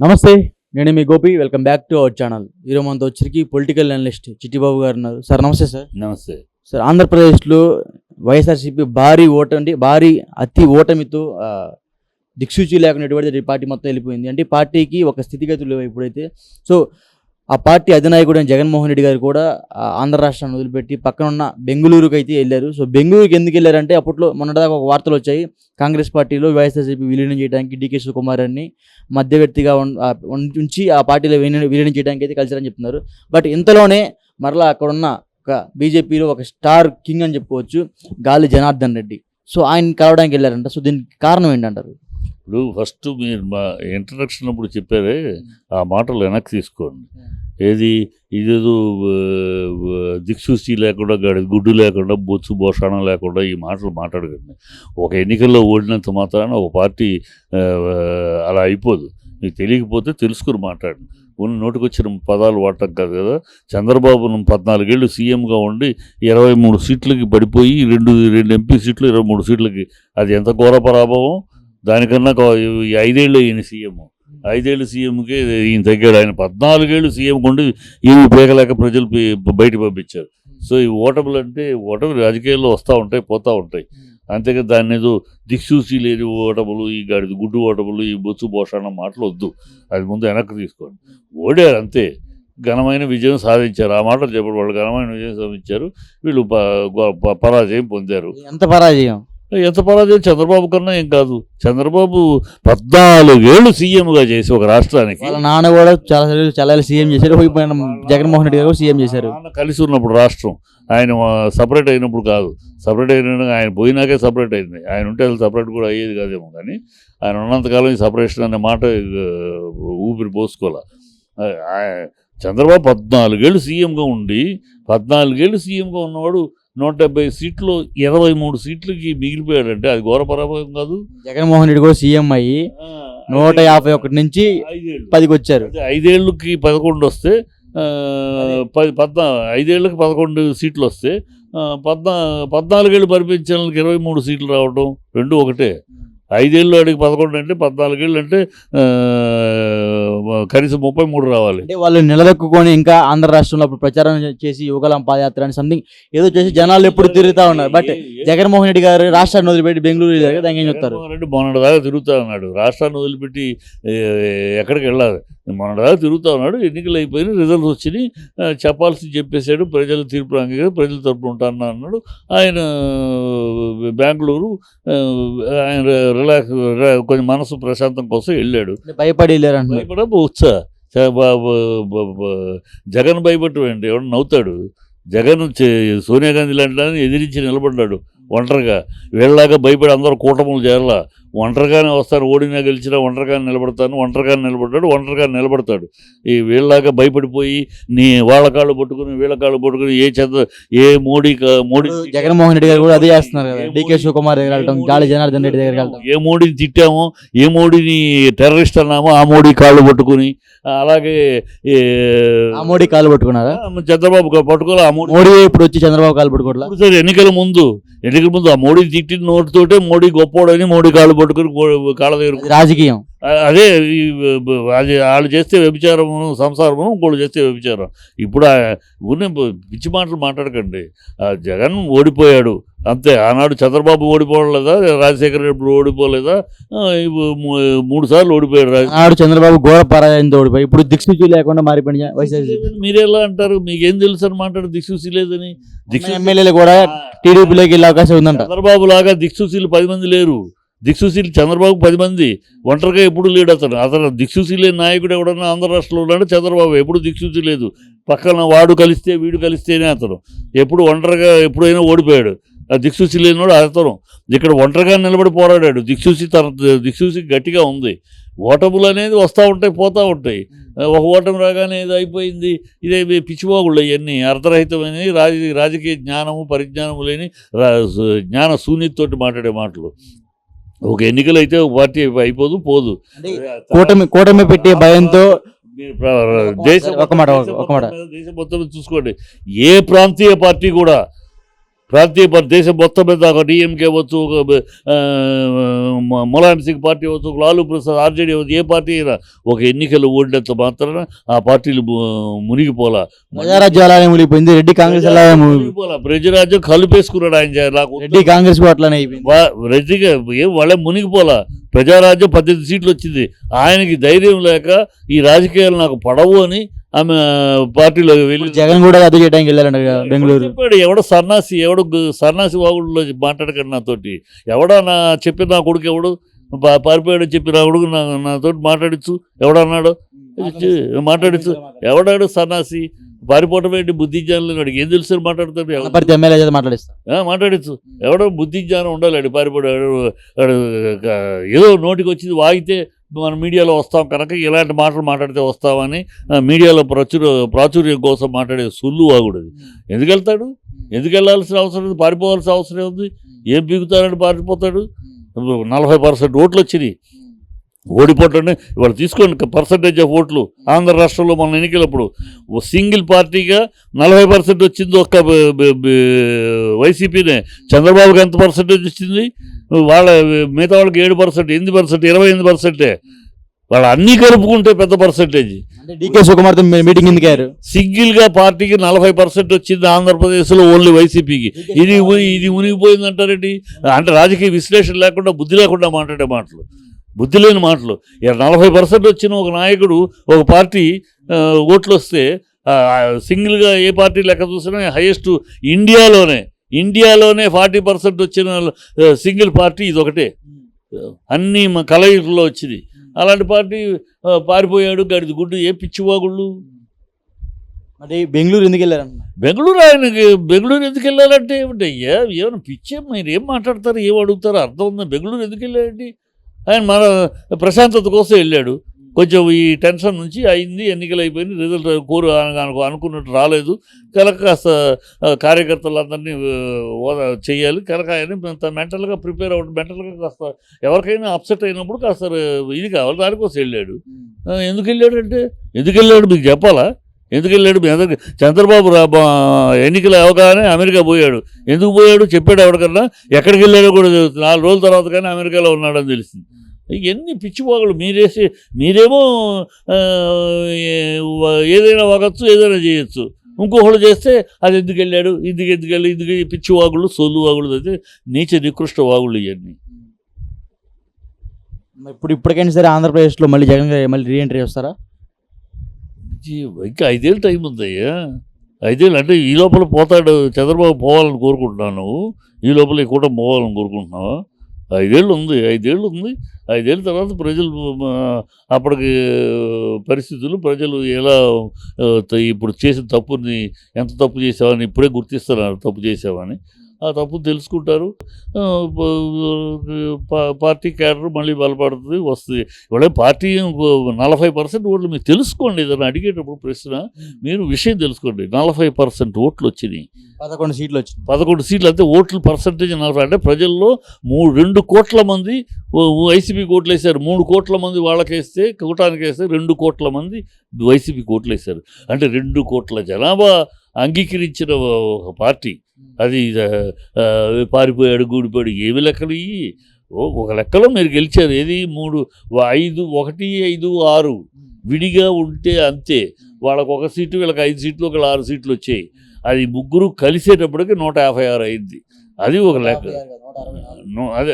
నమస్తే, నేను మీ Gopi. Welcome back to our channel. ఈరోజు మనతో వచ్చరికి పొలిటికల్ అనలిస్ట్ చిట్టిబాబు గారు ఉన్నారు. సార్ నమస్తే. సార్ నమస్తే సార్, ఆంధ్రప్రదేశ్లో వైఎస్ఆర్సీపీ భారీ అతి ఓటమితో దిక్సూచి లేకుండా ఎటువంటి పార్టీ మొత్తం వెళ్ళిపోయింది. అంటే ఈ పార్టీకి ఒక స్థితిగతులు లేవు ఇప్పుడైతే. సో ఆ పార్టీ అధినాయకుడు జగన్మోహన్ రెడ్డి గారు కూడా ఆంధ్ర రాష్ట్రాన్ని వదిలిపెట్టి పక్కన ఉన్న బెంగళూరుకి అయితే వెళ్ళారు. సో బెంగళూరుకి ఎందుకు వెళ్ళారంటే, అప్పట్లో మొన్నటిదాకా ఒక వార్తలు వచ్చాయి, కాంగ్రెస్ పార్టీలో వైఎస్ఆర్సీపీ విలీనం చేయడానికి డీకే శివకుమార్ అని మధ్యవర్తిగా ఉంచి ఆ పార్టీలో విలీనం చేయడానికి అయితే కలిసారని చెప్తున్నారు. బట్ ఇంతలోనే మరలా అక్కడ ఉన్న ఒక బీజేపీలో ఒక స్టార్ కింగ్ అని చెప్పుకోవచ్చు, గాలి జనార్దన్ రెడ్డి. సో ఆయన కలవడానికి వెళ్ళారంట. సో దీనికి కారణం ఏంటంటారు? ఇప్పుడు ఫస్ట్ మీరు మా ఇంట్రడక్షన్ అప్పుడు చెప్పారే ఆ మాటలు వెనక్కి తీసుకోండి. ఏది ఇదేదో దిక్సూచి లేకుండా గుడ్డు లేకుండా బొచ్చు భోషాణం లేకుండా ఈ మాటలు మాట్లాడకండి. ఒక ఎన్నికల్లో ఓడినంత మాత్రాన ఒక పార్టీ అలా అయిపోదు. మీకు తెలియకపోతే తెలుసుకుని మాట్లాడండి. ఉన్న నోటికొచ్చిన పదాలు వాడటం కాదు కదా. చంద్రబాబు 14 ఏళ్ళు సీఎంగా ఉండి 23 సీట్లకి పడిపోయి రెండు ఎంపీ సీట్లు 23 సీట్లకి, అది ఎంత ఘోర పరాభవం. దానికన్నా 5 ఏళ్ళు ఈయన సీఎం, 5 ఏళ్ళు సీఎంకి ఈయన తగ్గాడు. ఆయన 14 ఏళ్ళు సీఎం కొండి ఈయన పేగలేక ప్రజలు బయట పంపించారు. సో ఈ ఓటములు అంటే ఓటమి రాజకీయాల్లో వస్తూ ఉంటాయి, పోతూ ఉంటాయి. అంతేగా దాన్ని ఏదో దిక్సూచి లేని ఓటములు, ఈ గాడిది గుడ్డు ఓటములు, ఈ బొచ్చు భోషాణం మాటలు వద్దు. అది ముందు వెనక్కి తీసుకోండి. ఓడారు అంతే, ఘనమైన విజయం సాధించారు. ఆ మాటలు చెప్పండి. వాళ్ళు ఘనమైన విజయం సాధించారు, వీళ్ళు పరాజయం పొందారు. ఎంత పరాజయం? ఎంత పరాజయం? చంద్రబాబు కన్నా ఏం కాదు. చంద్రబాబు 14 ఏళ్ళు సీఎంగా చేసి ఒక రాష్ట్రానికి, వాళ్ళ నాన్న కూడా చాలా సీఎం చేశారు, జగన్మోహన్ రెడ్డి గారు సీఎం చేశారు. నాన్న కలిసి ఉన్నప్పుడు రాష్ట్రం, ఆయన సపరేట్ అయినప్పుడు కాదు. సపరేట్ అయిన ఆయన పోయినాకే సపరేట్ అయింది. ఆయన ఉంటే అసలు సపరేట్ కూడా అయ్యేది కాదేమో. కానీ ఆయన ఉన్నంతకాలం ఈ సపరేషన్ అనే మాట ఊపిరి పోసుకోవాలి. చంద్రబాబు 14 ఏళ్ళు సీఎంగా ఉండి, 14 ఏళ్ళు సీఎంగా ఉన్నవాడు 170 సీట్లు 23 సీట్లకి మిగిలిపోయాడంటే అది ఘోర పరాభవం కాదు. జగన్మోహన్ రెడ్డి కూడా సీఎం అయ్యి 151 నుంచి 10కి వచ్చారు. 5 ఏళ్ళకి 11 వస్తే 5 ఏళ్ళకి 11 సీట్లు వస్తే 14 ఏళ్ళు పరిపించాలకి 23 సీట్లు రావడం రెండు ఒకటే. 5 ఏళ్ళు అడిగి 11 అంటే 14 ఏళ్ళు అంటే కనీసం 33 రావాలి. అంటే వాళ్ళు నిలదొక్కుని ఇంకా ఆంధ్ర రాష్ట్రంలో ప్రచారం చేసి యువగలం పాదయాత్ర అని సంథింగ్ ఏదో చేసి జనాలు ఎప్పుడు తిరుగుతూ ఉన్నారు. బట్ జగన్మోహన్ రెడ్డి గారు రాష్ట్రాన్ని వదిలిపెట్టి బెంగళూరు దానికి ఏం చెప్తారు? రెడ్డి మొన్నటిదాకా తిరుగుతూ ఉన్నాడు. రాష్ట్రాన్ని వదిలిపెట్టి ఎక్కడికి వెళ్ళాలి? మొన్నటిదాకా తిరుగుతూ ఉన్నాడు. ఎన్నికలు అయిపోయినాయి, రిజల్ట్స్ వచ్చినాయి, చెప్పాల్సింది చెప్పేశాడు. ప్రజల తీర్పు అంగీకరించి ప్రజల తరపున ఉంటాను అన్నాడు. ఆయన బెంగళూరు ఆయన రిలాక్స్ కొంచెం మనసు ప్రశాంతం కోసం వెళ్ళాడు. భయపడి వెళ్ళారు. ఉత్సా జగన్ భయపడటండి, ఎవడన్నా నవ్వుతాడు. జగన్ సోనియా గాంధీ లాంటి ఎదిరించి నిలబడ్డాడు ఒంటరిగా. వీళ్ళలాగా భయపడి అందరూ కూటములు చేయాల. ఒంటరిగానే వస్తాను, ఓడినా గెలిచినా ఒంటరిగానే నిలబడతాను, ఒంటరిగానే నిలబడ్డాడు, ఒంటరిగానే నిలబడతాడు. ఈ వీళ్ళలాగా భయపడిపోయి వాళ్ళ కాళ్ళు పట్టుకుని వీళ్ళ కాళ్ళు పట్టుకుని ఏ మోడీ జగన్మోహన్ రెడ్డి గారు కూడా అదే చేస్తున్నారు కదా. డీకే శివకుమార్ దగ్గర వెళ్ళటం, గాలి జనార్దన్ రెడ్డి దగ్గర వెళ్ళటం. ఏ మోడీని తిట్టామో, ఏ మోడీని టెర్రరిస్ట్ అన్నామో ఆ మోడీ కాళ్ళు పట్టుకుని, అలాగే ఆ మోడీ కాళ్ళు పట్టుకున్నారా? చంద్రబాబు పట్టుకోవాలి. ఆ మోడీ ఇప్పుడు వచ్చి చంద్రబాబు కాళ్ళు పట్టుకోవట్లేదు. సరే, ఎన్నికల ముందు ఆ మోడీ తిట్టిన నోటితోటే మోడీ గొప్పోడని మోడీ కాళ్ళు పట్టుకుని కాళ్ళ దగ్గర రాజకీయం. అదే అది వాళ్ళు చేస్తే వ్యభిచారము, సంసారము, ఇంకోళ్ళు చేస్తే వ్యభిచారం. ఇప్పుడు పిచ్చి మాటలు మాట్లాడకండి. జగన్ ఓడిపోయాడు అంతే. ఆనాడు చంద్రబాబు ఓడిపోలేదా? రాజశేఖర రెడ్డి ఓడిపోలేదా? 3 సార్లు ఓడిపోయాడు. ఆనాడు చంద్రబాబు ఘోర పరాజయంతో ఓడిపోయి ఇప్పుడు దిక్సూచి లేకుండా మారిపోయిన మీరెలా అంటారు? మీకేం తెలుసు అని మాట్లాడు దిక్సూచి లేదని. ఎమ్మెల్యేలు కూడా టీడీపీలోకి వెళ్ళే అవకాశం ఉందంట. చంద్రబాబు లాగా దిక్సూచీలు 10 మంది లేరు. దిక్సూచీలు చంద్రబాబు 10 మంది, ఒంటరిగా ఎప్పుడు లేడు అతను దిక్సూచి లేని నాయకుడు ఎవడన్నా ఆంధ్ర రాష్ట్రంలో ఉన్నాడు. చంద్రబాబు ఎప్పుడు దిక్సూచి లేదు. పక్కన వాడు కలిస్తే వీడు కలిస్తేనే అతను ఎప్పుడు ఒంటరిగా ఎప్పుడైనా ఓడిపోయాడు. ఆ దిక్సూచి లేనివాడు అతను ఇక్కడ ఒంటరిగా నిలబడి పోరాడాడు. దిక్సూచి గట్టిగా ఉంది. ఓటములు అనేది వస్తూ ఉంటాయి, పోతూ ఉంటాయి. ఒక ఓటమి రాగానే ఇది అయిపోయింది, ఇదే పిచ్చిపోగుళ్ళు ఇవన్నీ అర్థరహితమైనవి. రాజకీయ జ్ఞానము పరిజ్ఞానము లేని జ్ఞాన శూన్యతతోటి మాట్లాడే మాటలు. ఒక ఎన్నికలు అయితే ఒక పార్టీ అయిపోదు, పోదు. కూటమి పెట్టే భయంతో దేశం మొత్తం చూసుకోండి. ఏ ప్రాంతీయ పార్టీ కూడా ప్రాంతీయ దేశం మొత్తం మీద ఒక డిఎంకే అవ్వచ్చు, ఒక ములాయం సింగ్ పార్టీ అవ్వచ్చు, ఒక లాలూ ప్రసాద్ ఆర్జేడీ అవ్వచ్చు, ఏ పార్టీ అయినా ఒక ఎన్నికలు ఓడినంత మాత్రాన ఆ పార్టీలు మునిగిపోలా. ప్రజారాజ్యం అలానే మునిగిపోయింది, రెడ్డి కాంగ్రెస్ అలానే మునిగిపోలా. ప్రజారాజ్యం కలిపేసుకున్నాడు ఆయన. నాకు రెడ్డి కాంగ్రెస్ కూడా అట్లానే అయిపోయింది. రెడ్డిగా ఏం వాళ్ళే మునిగిపోలా. ప్రజారాజ్యం 18 సీట్లు వచ్చింది. ఆయనకి ధైర్యం లేక ఈ రాజకీయాలు నాకు పడవు అని ఆమె పార్టీలో వెళ్ళి జగన్ కూడా అదే చేయడానికి వెళ్ళారంట బెంగళూరు. చెప్పాడు. ఎవడో సన్నాసి వాగుల్లో మాట్లాడకండి నాతోటి. ఎవడా చెప్పి నా కొడుకు ఎవడు పారిపోయాడు చెప్పి నా కొడుకు నాతోటి మాట్లాడచ్చు. ఎవడన్నాడు మాట్లాడచ్చు. ఎవడాడు సన్నాసి? పారిపోవటం ఏంటి? బుద్ధి జ్ఞానం వాడికి ఏం తెలుసు మాట్లాడతాడు. ఎమ్మెల్యే మాట్లాడచ్చు. ఎవడో బుద్ధి జ్ఞానం ఉండాలి. వాడు పారిపోయాడు ఏదో నోటికి వచ్చింది వాగితే మన మీడియాలో వస్తాం కనుక ఇలాంటి మాటలు మాట్లాడితే వస్తామని మీడియాలో ప్రాచుర్యం కోసం మాట్లాడే సుల్లు వాగుడు. అది ఎందుకు వెళ్తాడు? ఎందుకు వెళ్ళాల్సిన అవసరం ఉంది? పారిపోవాల్సిన అవసరం ఉంది? ఏం పీకుతారని పారిపోతాడు? 40% ఓట్లు వచ్చినాయి. ఓడిపోవటం ఇవాళ తీసుకోండి పర్సంటేజ్ ఆఫ్ ఓట్లు. ఆంధ్ర రాష్ట్రంలో మన ఎన్నికలప్పుడు సింగిల్ పార్టీగా 40% వచ్చింది ఒక్క వైసీపీనే. చంద్రబాబుకి ఎంత పర్సంటేజ్ వచ్చింది? వాళ్ళ మిగతా వాళ్ళకి 7%, 8%, 28%. వాళ్ళు అన్నీ కలుపుకుంటే పెద్ద పర్సంటేజ్. డీకే సుకుమార్తో మీటింగ్ ఎందుకు సింగిల్గా పార్టీకి 40% వచ్చింది ఆంధ్రప్రదేశ్లో ఓన్లీ వైసీపీకి. ఇది మునిగిపోయిందంటారేంటి? అంటే రాజకీయ విశ్లేషణ లేకుండా, బుద్ధి లేకుండా మాట్లాడే మాటలు, బుద్ధి లేని మాటలు. 40% వచ్చిన ఒక నాయకుడు, ఒక పార్టీ ఓట్లు వస్తే సింగిల్గా ఏ పార్టీ లెక్క చూసినా హైయెస్ట్ ఇండియాలోనే 40% వచ్చిన సింగిల్ పార్టీ ఇది ఒకటే. అన్నీ కలయికల్లో వచ్చింది. అలాంటి పార్టీ పారిపోయాడు. గడిది గుడ్డు. ఏ పిచ్చివాగుళ్ళు. మరి బెంగళూరు ఎందుకు వెళ్ళారన్న? బెంగళూరు ఎందుకు వెళ్ళాలంటే ఏమిటయ్యా? ఏమైనా పిచ్చే? మీరు ఏం మాట్లాడతారు, ఏం అడుగుతారో అర్థం ఉందా? బెంగళూరు ఎందుకు వెళ్ళాడండి? ఆయన మన ప్రశాంతత కోసం వెళ్ళాడు. కొంచెం ఈ టెన్షన్ నుంచి అయింది, ఎన్నికలు అయిపోయింది, రిజల్ట్ అనుకున్నట్టు రాలేదు కనుక కాస్త కార్యకర్తలందరినీ చేయాలి కనుక ఆయన మెంటల్గా ప్రిపేర్ అవ్వడం, మెంటల్గా కాస్త ఎవరికైనా అప్సెట్ అయినప్పుడు కాస్త ఇది కావాలి, దానికోసం వెళ్ళాడు. ఎందుకు వెళ్ళాడు మీకు చెప్పాలా? ఎందుకు వెళ్ళాడు? చంద్రబాబు ఎన్నికలు అవగానే అమెరికా పోయాడు. ఎందుకు పోయాడు చెప్పాడు ఎవరికన్నా? ఎక్కడికి వెళ్ళాడో కూడా 4 రోజుల తర్వాత కానీ అమెరికాలో ఉన్నాడని తెలిసింది. ఎన్ని పిచ్చిపోగలు మీరేమో ఏదైనా వాగచ్చు, ఏదైనా చేయొచ్చు. ఇంకొకళ్ళు చేస్తే అది ఎందుకు వెళ్ళాడు, ఎందుకు పిచ్చి వాగులు, సొల్లు వాగులు, అయితే నీచ నికృష్ట వాగులు ఇవన్నీ. ఇప్పటికైనా సరే ఆంధ్రప్రదేశ్లో మళ్ళీ జగన్ మళ్ళీ రీఎంట్రీ వస్తారా? ఇంకా 5 ఏళ్ళు టైం ఉందయ్యా. 5 ఏళ్ళు అంటే ఈ లోపల పోతాడు చంద్రబాబు, పోవాలని కోరుకుంటున్నాను. ఈ లోపల ఈ కూటమి పోవాలని కోరుకుంటున్నావా? 5 ఏళ్ళు ఉంది. 5 ఏళ్ళ తర్వాత ప్రజలు అప్పటికి పరిస్థితులు, ప్రజలు ఎలా ఇప్పుడు చేసిన తప్పుని, ఎంత తప్పు చేసావని ఇప్పుడే గుర్తిస్తున్నారు. తప్పు చేసావని ఆ తప్పు తెలుసుకుంటారు. పార్టీ క్యాడర్ మళ్ళీ బలపడుతుంది, వస్తుంది. ఇవాళ పార్టీ 40% ఓట్లు మీరు తెలుసుకోండి. ఏదైనా అడిగేటప్పుడు ప్రశ్న మీరు విషయం తెలుసుకోండి. 40% ఓట్లు వచ్చినాయి, 11 సీట్లు వచ్చినాయి. 11 సీట్లు అంటే ఓట్లు పర్సంటేజ్ 40. అంటే ప్రజల్లో 2 కోట్ల మంది వైసీపీకి ఓట్లు వేశారు. 3 కోట్ల మంది వాళ్ళకేస్తే, కూటానికి వేస్తే 2 కోట్ల మంది వైసీపీకి ఓట్లు వేశారు. అంటే 2 కోట్ల జనాభా అంగీకరించిన ఒక పార్టీ అది పారిపోయాడు, గూడిపోయాడు. ఏవి లెక్కలు ఇవి? ఒక లెక్కలో మీరు గెలిచారు. ఏది 3, 5, 1, 5, 6 విడిగా ఉంటే అంతే. వాళ్ళకు 1 సీటు, వీళ్ళకి 5 సీట్లు, ఒకళ్ళు 6 సీట్లు వచ్చాయి. అది ముగ్గురు కలిసేటప్పటికి 156 అయింది. అది ఒక లెక్క. అదే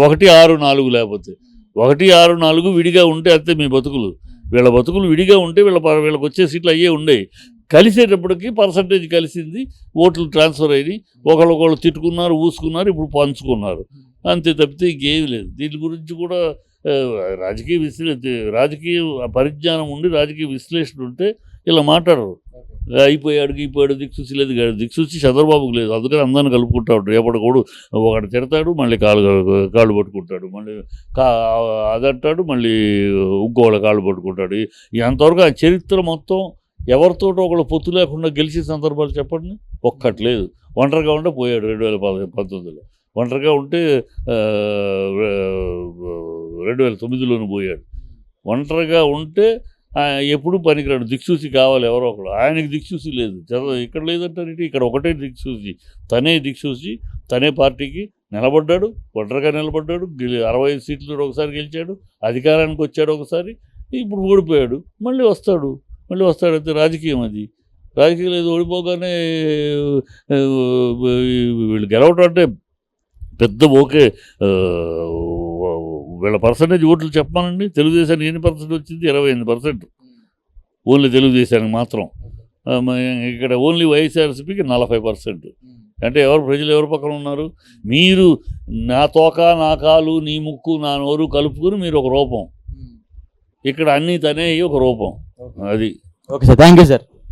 1, 6, 4 లేకపోతే 1, 6, 4 విడిగా ఉంటే అంతే మీ బతుకులు. వీళ్ళ బతుకులు విడిగా ఉంటే వీళ్ళకి వచ్చే సీట్లు అయ్యే ఉండేవి. కలిసేటప్పటికి పర్సంటేజ్ కలిసింది, ఓట్లు ట్రాన్స్ఫర్ అయ్యి ఒకళ్ళొకళ్ళు తిట్టుకున్నారు, ఊసుకున్నారు, ఇప్పుడు పంచుకున్నారు. అంతే తప్పితే ఇంకేమీ లేదు. దీని గురించి కూడా రాజకీయ పరిజ్ఞానం ఉండి, రాజకీయ విశ్లేషణ ఉంటే ఇలా మాట్లాడరు. అయిపోయాడు, దిక్సూచి లేదు. దిక్సూచి చంద్రబాబుకు లేదు. అందుకని అందరిని కలుపుకుంటా ఉంటాడు. ఎప్పటికూడు ఒకటి తిడతాడు, మళ్ళీ కాళ్ళు పట్టుకుంటాడు, మళ్ళీ అదంటాడు, మళ్ళీ ఇంకోళ్ళ కాళ్ళు పట్టుకుంటాడు. అంతవరకు ఆ చరిత్ర మొత్తం ఎవరితోటో ఒకళ్ళు పొత్తు లేకుండా గెలిచిన సందర్భాలు చెప్పండి. ఒక్కట్లేదు. ఒంటరిగా ఉంటే పోయాడు 2019లో. ఒంటరిగా ఉంటే 2009లోనే పోయాడు. ఒంటరిగా ఉంటే ఎప్పుడు పనికిరాడు, దిక్సూచి కావాలి ఎవరో ఒకడు. ఆయనకి దిక్సూచి లేదు, ఇక్కడ లేదంటారు, ఇక్కడ ఒకటే దిక్సూచి, తనే దిక్సూచి, తనే పార్టీకి నిలబడ్డాడు, ఒంటరిగా నిలబడ్డాడు, 65 సీట్లు ఒకసారి గెలిచాడు, అధికారానికి వచ్చాడు ఒకసారి, ఇప్పుడు ఓడిపోయాడు, మళ్ళీ వస్తాడు అయితే రాజకీయం అది. రాజకీయం లేదు, ఓడిపోగానే వీళ్ళు గెలవటం అంటే పెద్ద ఓకే. వీళ్ళ పర్సంటేజ్ ఓట్లు చెప్పానండి, తెలుగుదేశానికి ఎన్ని పర్సెంట్ వచ్చింది? 28%, ఓన్లీ తెలుగుదేశానికి మాత్రం. ఇక్కడ ఓన్లీ వైఎస్ఆర్సీపీకి 40%. అంటే ప్రజలు ఎవరి పక్కన ఉన్నారు? మీరు నా తోక, నా కాలు, నీ ముక్కు, నా నోరు కలుపుకుని మీరు ఒక రూపం, ఇక్కడ అన్నీ తనే ఒక రూపం అది. Okay sir, thank you sir.